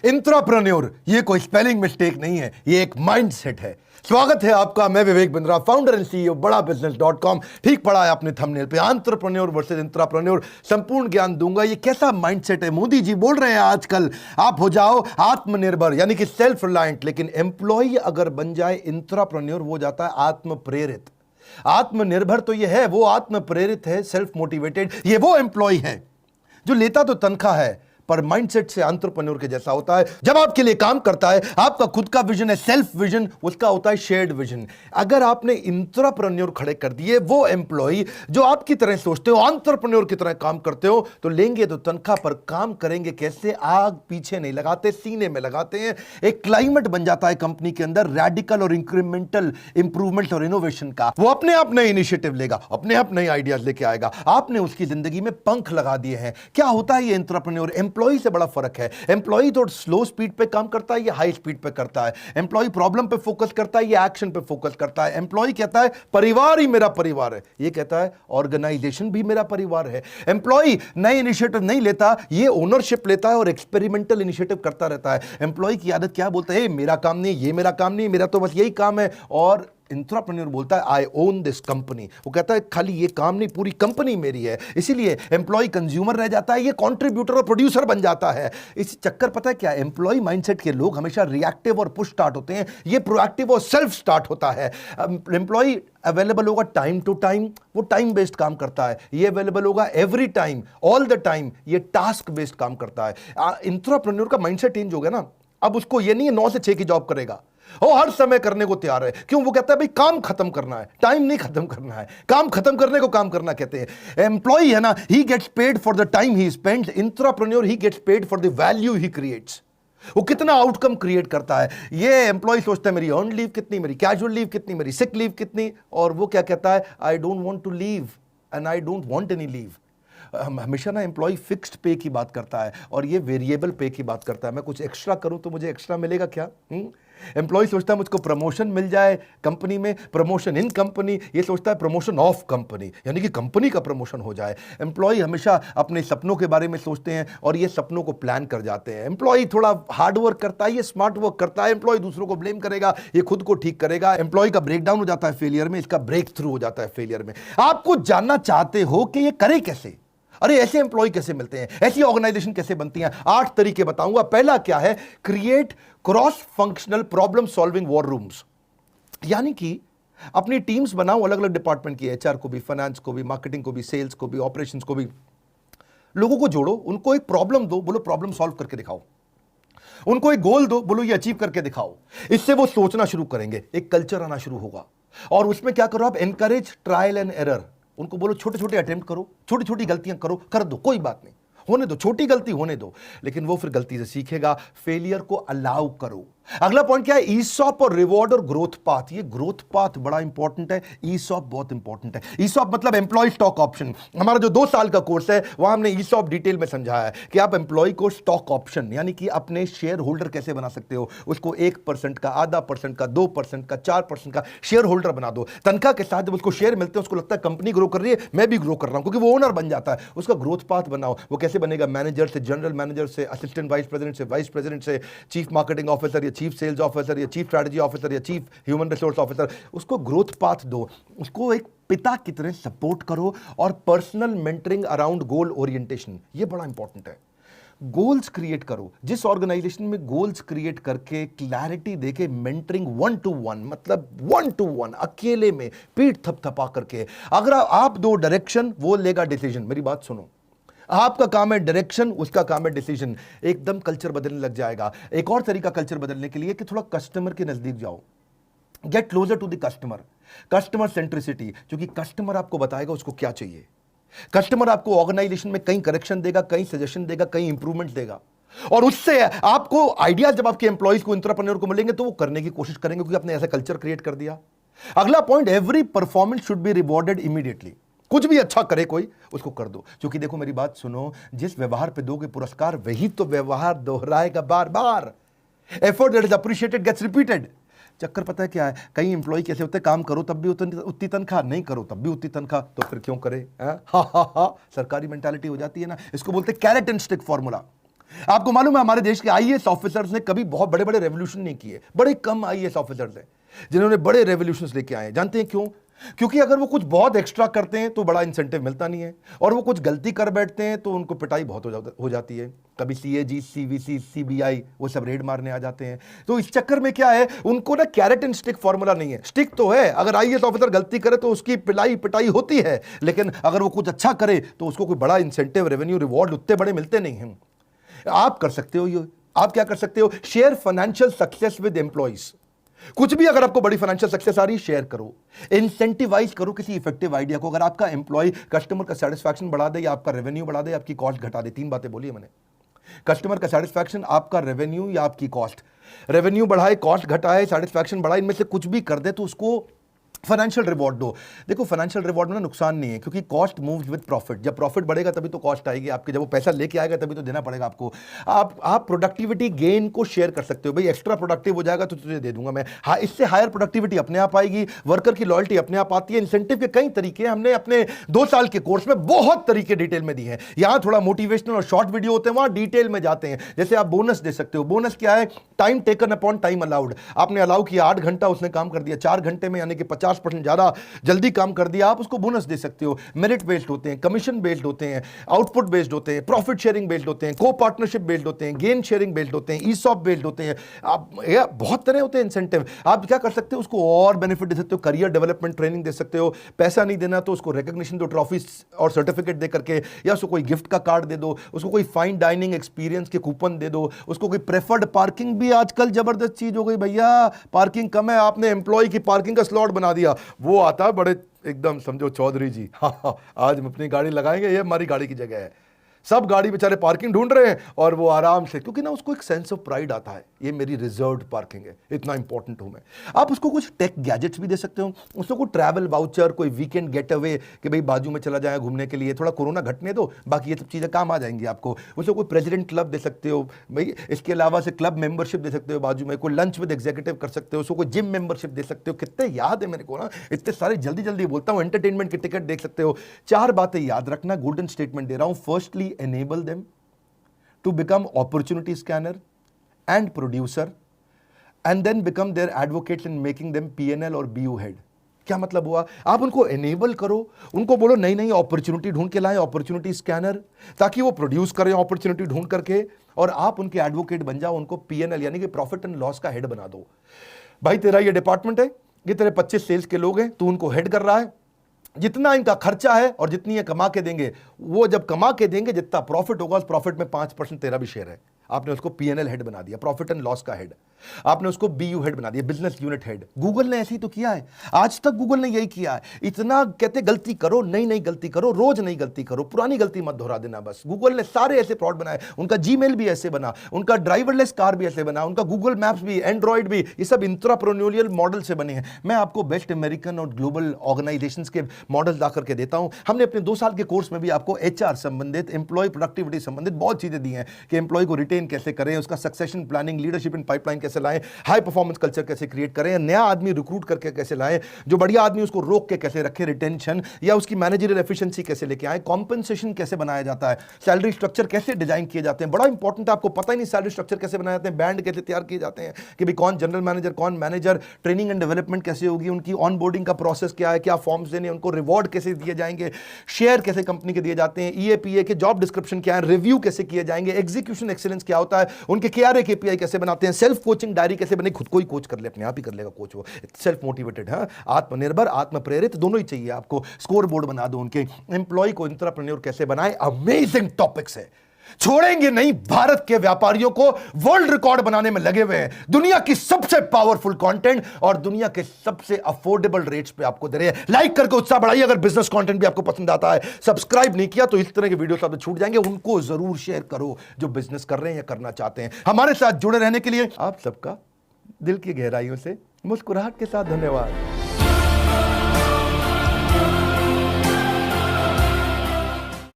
Intrapreneur ये कोई spelling mistake नहीं है, ये एक माइंडसेट है। स्वागत है आपका, मैं Vivek Bindra, founder and CEO बड़ा बिजनेस.com। ठीक पढ़ा है आपने थंबनेल पे, एंटरप्रेन्योर वर्सेस इंट्राप्रेन्योर। संपूर्ण ज्ञान दूंगा। ये कैसा माइंडसेट है? मोदी जी बोल रहे हैं आजकल आप हो जाओ आत्मनिर्भर यानी कि सेल्फ रिलायंट, लेकिन एम्प्लॉय अगर बन जाए इंट्राप्रेन्योर वो जाता है आत्म प्रेरित। आत्मनिर्भर तो ये है, वो आत्म प्रेरित है, सेल्फ मोटिवेटेड। ये वो एम्प्लॉय है जो लेता तो तनख्वाह है पर माइंडसेट से एंटरप्रेन्योर के जैसा होता है। जब आपके लिए काम करता है, आपका खुद का विजन है, सेल्फ विजन, उसका होता है शेयर्ड विजन। अगर आपने इंट्राप्रेन्योर खड़े कर दिए, वो एम्प्लॉय जो आपकी तरह सोचते हो, एंटरप्रेन्योर की तरह काम करते हो, तो लेंगे तो तनख्वाह पर काम करेंगे कैसे? आग पीछे नहीं लगाते, सीने में लगाते हैं। एक क्लाइमेट बन जाता है कंपनी के अंदर रेडिकल और इंक्रीमेंटल इंप्रूवमेंट और इनोवेशन का। वो अपने आप नए इनिशिएटिव लेगा, अपने आप नए आइडियाज लेके आएगा। आपने उसकी जिंदगी में पंख लगा दिए हैं। क्या होता है ये इंट्राप्रेन्योर? एम्प्लॉय से बड़ा फर्क है। एम्प्लॉय तो स्लो स्पीड पे काम करता है, ये हाई स्पीड पे करता है। एम्प्लॉय प्रॉब्लम पे फोकस करता है, ये एक्शन पे फोकस करता है। एम्प्लॉय कहता है परिवार ही मेरा परिवार है, ये कहता है ऑर्गेनाइजेशन भी मेरा परिवार है। एम्प्लॉय नए इनिशिएटिव नहीं लेता, ये ओनरशिप लेता है और एक्सपेरिमेंटल इनिशिएटिव करता रहता है। एम्प्लॉय की आदत क्या बोलता है? मेरा काम नहीं, ये मेरा काम नहीं, मेरा तो बस यही काम है। और इंट्राप्रेन्योर बोलता है आई ओन दिस कंपनी। वो कहता है खाली ये काम नहीं, पूरी कंपनी मेरी है। इसीलिए एम्प्लॉय कंज्यूमर रह जाता है, ये कंट्रीब्यूटर और प्रोड्यूसर बन जाता है। इस चक्कर पता है क्या? एम्प्लॉय माइंडसेट के लोग हमेशा रिएक्टिव और पुश स्टार्ट होते हैं, ये प्रोएक्टिव और सेल्फ स्टार्ट होता है। एम्प्लॉय अवेलेबल होगा टाइम टू टाइम, वो टाइम बेस्ड काम करता है। ये अवेलेबल होगा every time, all the time, ये टास्क बेस्ड काम करता है। इंट्राप्रेन्योर का माइंडसेट चेंज हो गया ना। अब उसको ये नहीं है 9 से 6 की जॉब करेगा, वो हर समय करने को तैयार है। क्यों? वो कहता है भाई काम खत्म करना है, टाइम नहीं खत्म करना है। काम खत्म करने को काम करना कहते हैं। एम्प्लॉय है ना, he gets paid for the time he spends. Intrapreneur he gets paid for the value he creates. वो कितना आउटकम क्रिएट करता है। ये एम्प्लॉय सोचता है मेरी अर्न लीव कितनी, मेरी कैजुअल लीव कितनी, मेरी सिक लीव कितनी, और वो क्या कहता है? I don't want to leave and I don't want any leave. हमेशा ना एम्प्लॉय फिक्स्ड पे की बात करता है और ये वेरिएबल पे की बात करता है। मैं कुछ एक्स्ट्रा करूं तो मुझे एक्स्ट्रा मिलेगा क्या? एम्प्लॉय सोचता है मुझको प्रमोशन मिल जाए कंपनी में, प्रमोशन इन कंपनी। ये सोचता है प्रमोशन ऑफ कंपनी, यानी कि कंपनी का प्रमोशन हो जाए। एम्प्लॉय हमेशा अपने सपनों के बारे में सोचते हैं और ये सपनों को प्लान कर जाते हैं। एम्प्लॉय थोड़ा हार्ड वर्क करता है, ये स्मार्ट वर्क करता है। एम्प्लॉय दूसरों को ब्लेम करेगा, ये खुद को ठीक करेगा। एम्प्लॉय का ब्रेक डाउन हो जाता है फेलियर में, इसका ब्रेक थ्रू हो जाता है फेलियर में। आपको जानना चाहते हो कि ये करे कैसे? अरे ऐसे एम्प्लॉय कैसे मिलते हैं, ऐसी ऑर्गेनाइजेशन कैसे बनती हैं? 8 तरीके बताऊंगा। पहला क्या है? Create cross functional problem solving war rooms. यानी कि अपनी टीम्स बनाओ अलग अलग डिपार्टमेंट की, एचआर को भी, फाइनेंस को भी, मार्केटिंग को भी, सेल्स को भी, ऑपरेशंस को भी। लोगों को जोड़ो, उनको एक प्रॉब्लम दो, बोलो प्रॉब्लम सॉल्व करके दिखाओ। उनको एक गोल दो, बोलो ये अचीव करके दिखाओ। इससे वो सोचना शुरू करेंगे, एक कल्चर आना शुरू होगा। और उसमें क्या करो आप? Encourage trial and error. उनको बोलो छोटे छोटे अटेम्प्ट करो, छोटी छोटी गलतियां करो, कर दो, कोई बात नहीं, होने दो, छोटी गलती होने दो, लेकिन वो फिर गलती से सीखेगा। फेलियर को अलाउ करो। अगला पॉइंट क्या है? ईसॉप और रिवॉर्ड और ग्रोथ पाथ। ये ग्रोथ पाथ बड़ा इंपॉर्टेंट है, ईसॉप बहुत इंपॉर्टेंट है। ईसॉप मतलब एम्प्लॉय स्टॉक ऑप्शन। हमारा जो 2 साल का कोर्स है वहां हमने ईसॉप डिटेल में समझाया है कि आप एम्प्लॉय को स्टॉक ऑप्शन यानी कि अपने शेयर होल्डर कैसे बना सकते हो। उसको 1% का, आधा % का, 2% का, 4% का शेयर होल्डर बना दो। तनख्वाह के साथ जब उसको शेयर मिलते हैं, उसको लगता है कंपनी ग्रो कर रही है, मैं भी ग्रो कर रहा हूं, क्योंकि वो ओनर बन जाता है। उसका ग्रोथ पाथ बनाओ। वो कैसे बनेगा? मैनेजर से, जनरल मैनेजर से, असिस्टेंट वाइस प्रेसिडेंट से, वाइस प्रेसिडेंट से, चीफ मार्केटिंग ऑफिसर या चीफ सेल्स ऑफिसर या चीफ स्ट्रेटजी ऑफिसर या चीफ ह्यूमन रिसोर्स ऑफिसर। उसको ग्रोथ पाथ दो, उसको एक पिता की तरह सपोर्ट करो। और पर्सनल मेंटरिंग अराउंड गोल ओरिएंटेशन, ये बड़ा इंपॉर्टेंट है। गोल्स क्रिएट करो। जिस ऑर्गेनाइजेशन में गोल्स क्रिएट करके क्लैरिटी देके मेंटरिंग 1 to 1, मतलब 1 to 1 अकेले में पीठ थपथपा करके, अगर आप दो डायरेक्शन, वो लेगा डिसीजन। मेरी बात सुनो, आपका काम है डायरेक्शन, उसका काम है डिसीजन। एकदम कल्चर बदलने लग जाएगा। एक और तरीका कल्चर बदलने के लिए कि थोड़ा कस्टमर के नजदीक जाओ, get closer to the customer. Customer centricity, क्योंकि कस्टमर आपको बताएगा उसको क्या चाहिए। कस्टमर आपको ऑर्गेनाइजेशन में कहीं करेक्शन देगा, कहीं सजेशन देगा, कहीं इंप्रूवमेंट देगा, और उससे आपको आइडिया जब आपके एम्प्लॉइज को, इंट्राप्रेन्योर को मिलेंगे तो वो करने की कोशिश करेंगे, क्योंकि आपने ऐसा कल्चर क्रिएट कर दिया। अगला point, every performance should be rewarded immediately. कुछ भी अच्छा करे कोई, उसको कर दो। क्योंकि देखो मेरी बात सुनो, जिस व्यवहार पे दोगे पुरस्कार, वही तो व्यवहार दोहराएगा बार बार। Effort that is appreciated gets repeated. चक्कर पता है क्या है? कई एम्प्लॉय कैसे होते हैं, काम करो तब भी उतनी तनख्वाह, नहीं करो तब भी उतनी तनख्वाह, तो फिर क्यों करे? हा हा हा, सरकारी मेंटालिटी हो जाती है ना। इसको बोलते हैं कैरेट एंड स्टिक फॉर्मूला। आपको मालूम है हमारे देश के आईएएस ऑफिसर्स ने कभी बहुत बड़े बड़े रेवोल्यूशन नहीं किए। बड़े कम आईएएस ऑफिसर्स हैं जिन्होंने बड़े रेवोल्यूशंस लेके आए हैं। जानते हैं क्यों? क्योंकि अगर वो कुछ बहुत एक्स्ट्रा करते हैं तो बड़ा इंसेंटिव मिलता नहीं है, और वो कुछ गलती कर बैठते हैं तो उनको पिटाई बहुत हो जाती है। कभी सीएजी, सीवीसी, सीबीआई वो सब रेड मारने आ जाते हैं। तो इस चक्कर में क्या है, उनको ना कैरेट एंड स्टिक फॉर्मूला नहीं है। स्टिक तो है, अगर आईएएस ऑफिसर गलती करे तो उसकी पिटाई होती है, लेकिन अगर वो कुछ अच्छा करे तो उसको कोई बड़ा इंसेंटिव, रेवेन्यू, रिवॉर्ड उतने बड़े मिलते नहीं हैं। आप कर सकते हो ये, आप क्या कर सकते हो? Share financial success with employees. कुछ भी अगर आपको बड़ी फाइनेंशियल सक्सेस आ रही है, शेयर करो, इंसेंटिवाइज करो किसी इफेक्टिव आइडिया को। अगर आपका एम्प्लॉय कस्टमर का सेटिस्फैक्शन बढ़ा दे, या आपका रेवेन्यू बढ़ा दे, आपकी कॉस्ट घटा दे, 3 बातें बोली है मैंने। कस्टमर का सेटिस्फैक्शन, आपका रेवेन्यू या आपकी कॉस्ट। रेवेन्यू बढ़ाए, कॉस्ट घटाए, सेटिस्फैक्शन बढ़ाए, इनमें से कुछ भी कर दे तो उसको फाइनेंशियल रिवॉर्ड दो। देखो फाइनेंशियल रिवॉर्ड में ना नुकसान नहीं है, क्योंकि कॉस्ट मूव्स विद प्रॉफिट। जब प्रॉफिट बढ़ेगा तभी तो कॉस्ट आएगी आपके, जब वो पैसा लेके आएगा तभी तो देना पड़ेगा आपको। आप प्रोडक्टिविटी गेन को शेयर कर सकते हो। भाई एक्स्ट्रा प्रोडक्टिव हो जाएगा तो तुझे दे दूंगा मैं। हाँ, इससे हायर प्रोडक्टिविटी अपने आप आएगी, वर्कर की लॉयल्टी अपने आप आती है। इंसेंटिव के कई तरीके हमने अपने 2 साल के कोर्स में बहुत तरीके डिटेल में दिए हैं। यहाँ थोड़ा मोटिवेशनल और शॉर्ट वीडियो होते हैं, वहां डिटेल में जाते हैं। जैसे आप बोनस दे सकते हो। बोनस क्या है? Time taken upon time allowed. आपने अलाउ किया 8 घंटा, उसने काम कर दिया 4 घंटे में, यानी कि 50% ज्यादा जल्दी काम कर दिया, आप उसको बोनस दे सकते हो। मेरिट बेस्ड होते हैं, कमीशन बेस्ड होते हैं, आउटपुट बेस्ड होते हैं, प्रॉफिट शेयरिंग बेस्ड होते हैं, को पार्टनरशिप बेस्ड होते हैं, गेन शेयरिंग बेस्ड होते हैं, ईसॉप बेस्ड होते हैं। आप बहुत तरह होते हैं इंसेंटिव। आप क्या कर सकते हो? उसको और बेनिफिट दे सकते हो, करियर डेवलपमेंट ट्रेनिंग दे सकते हो। पैसा नहीं देना तो उसको रिकॉग्निशन दो, ट्रॉफी और सर्टिफिकेट दे करके, या उसको कोई गिफ्ट का कार्ड दे दो, उसको कोई फाइन डाइनिंग एक्सपीरियंस के कूपन दे दो, उसको कोई प्रेफर्ड पार्किंग भी आजकल जबरदस्त चीज हो गई भैया। पार्किंग कम है, आपने एम्प्लॉय की पार्किंग का स्लॉट बना दिया, वो आता है बड़े एकदम समझो चौधरी जी, हाँ आज हम अपनी गाड़ी लगाएंगे, ये हमारी गाड़ी की जगह है। सब गाड़ी बेचारे पार्किंग ढूंढ रहे हैं और वो आराम से, क्योंकि ना उसको एक सेंस ऑफ प्राइड आता है, ये मेरी रिजर्व्ड पार्किंग है, इतना इंपॉर्टेंट हूं मैं। आप उसको कुछ टेक गैजेट्स भी दे सकते हो, उसको कोई ट्रैवल वाउचर, कोई वीकेंड गेट अवे कि भाई बाजू में चला जाए घूमने के लिए, थोड़ा कोरोना घटने दो, बाकी ये सब चीज़ें काम आ जाएंगी आपको। उसको कोई प्रेसिडेंट क्लब दे सकते हो भाई, इसके अलावा से क्लब मेंबरशिप दे सकते हो बाजू में, कोई लंच विद एग्जीक्यूटिव कर सकते हो, उसको कोई जिम मेंबरशिप दे सकते हो। कितने याद है मेरे को ना, इतने सारे जल्दी जल्दी बोलता हूँ। एंटरटेनमेंट की टिकट देख सकते हो। 4 बातें याद रखना, गोल्डन स्टेटमेंट दे रहा हूँ। Firstly, enable them to become opportunity scanner and producer, and then become their advocates in making them PNL और BU head। क्या मतलब हुआ? आप उनको एनेबल करो, उनको बोलो नई नई अपॉर्चुनिटी ढूंढ के लाएं, अपॉर्चुनिटी स्कैनर, ताकि वो प्रोड्यूस करें अपॉर्चुनिटी ढूंढ करके, और आप उनके एडवोकेट बन जाओ, उनको PNL यानी कि प्रॉफिट एंड लॉस का हेड बना दो। भाई तेरा ये डिपार्टमेंट है, ये तेरे 25 सेल्स के लोग हैं, तू उनको हेड कर रहा है, जितना इनका खर्चा है और जितनी ये कमा के देंगे, वो जब कमा के देंगे जितना प्रॉफिट होगा, उस प्रॉफिट में 5% तेरा भी शेयर है। आपने उसको PNL हेड बना दिया, प्रॉफिट एंड लॉस का हेड। आपने उसको BU हेड बना दिया, बिजनेस यूनिट हेड। गूगल ने ऐसे ही तो किया है, आज तक गूगल ने यही किया है। इतना कहते गलती करो, नई नई गलती करो, रोज नई गलती करो, पुरानी गलती मत दोहरा देना बस। गूगल ने सारे ऐसे फ्रॉड बनाए, उनका जीमेल भी ऐसे बना, उनका ड्राइवरलेस कार भी ऐसे बना, उनका गूगल मैप्स भी, एंड्रॉइड भी, ये सब इंट्राप्रेन्योरियल मॉडल से बने हैं। मैं आपको बेस्ट अमेरिकन और ग्लोबल ऑर्गेनाइजेशंस के मॉडल ला करके देता हूं। हमने अपने 2 साल के कोर्स में भी आपको HR संबंधित, एम्प्लॉय प्रोडक्टिविटी संबंधित बहुत चीजें दी हैं कि एम्प्लॉय को रिटेन कैसे करें, उसका succession planning, leadership in pipeline कैसे लाएं, हाई परफॉर्मेंस कल्चर कैसे क्रिएट करें, नया आदमी रिक्रूट करके कैसे लाएं, जो बढ़िया आदमी उसको रोक के कैसे रखें, रिटेंशन या उसकी मैनेजरियल एफिशिएंसी कैसे लेके आए, कॉम्पेंसेशन कैसे बनाया जाता है, सैलरी स्ट्रक्चर कैसे डिजाइन किए जाते हैं। बड़ा इंपॉर्टेंट है, आपको पता ही नहीं सैलरी स्ट्रक्चर कैसे बनाए जाते हैं, बैंड कैसे तैयार किए जाते हैं कि भाई कौन जनरल मैनेजर, कौन मैनेजर, ट्रेनिंग एंड डेवलपमेंट कैसे होगी, उनकी ऑनबोर्डिंग का प्रोसेस क्या है, क्या फॉर्म्स देने, उनको रिवॉर्ड कैसे दिए जाएंगे, शेयर कैसे कंपनी के दिए जाते हैं, EAPA के जॉब डिस्क्रिप्शन क्या है, रिव्यू कैसे किए जाएंगे, एग्जीक्यूशन एक्सीलेंस क्या होता है, उनके KRA KPI कैसे बनाते हैं, सेल्फ कोचिंग डायरी कैसे बने, खुद को ही कोच कर ले, अपने आप ही कर लेगा कोच, वो सेल्फ मोटिवेटेड है, आत्मनिर्भर, आत्म प्रेरित, दोनों ही चाहिए आपको। स्कोर बोर्ड बना दो उनके, एम्प्लॉय को एंटरप्रेन्योर कैसे बनाए, अमेजिंग टॉपिक्स है, छोड़ेंगे नहीं। भारत के व्यापारियों को वर्ल्ड रिकॉर्ड बनाने में लगे हुए हैं, दुनिया की सबसे पावरफुल कंटेंट और दुनिया के सबसे अफोर्डेबल रेट्स पे आपको दे रहे हैं। लाइक करके उत्साह बढ़ाइए। अगर बिजनेस कंटेंट भी आपको पसंद आता है, सब्सक्राइब नहीं किया तो इस तरह के वीडियो आपसे छूट जाएंगे, उनको जरूर शेयर करो जो बिजनेस कर रहे हैं या करना चाहते हैं। हमारे साथ जुड़े रहने के लिए आप सबका दिल की गहराइयों से मुस्कुराहट के साथ धन्यवाद।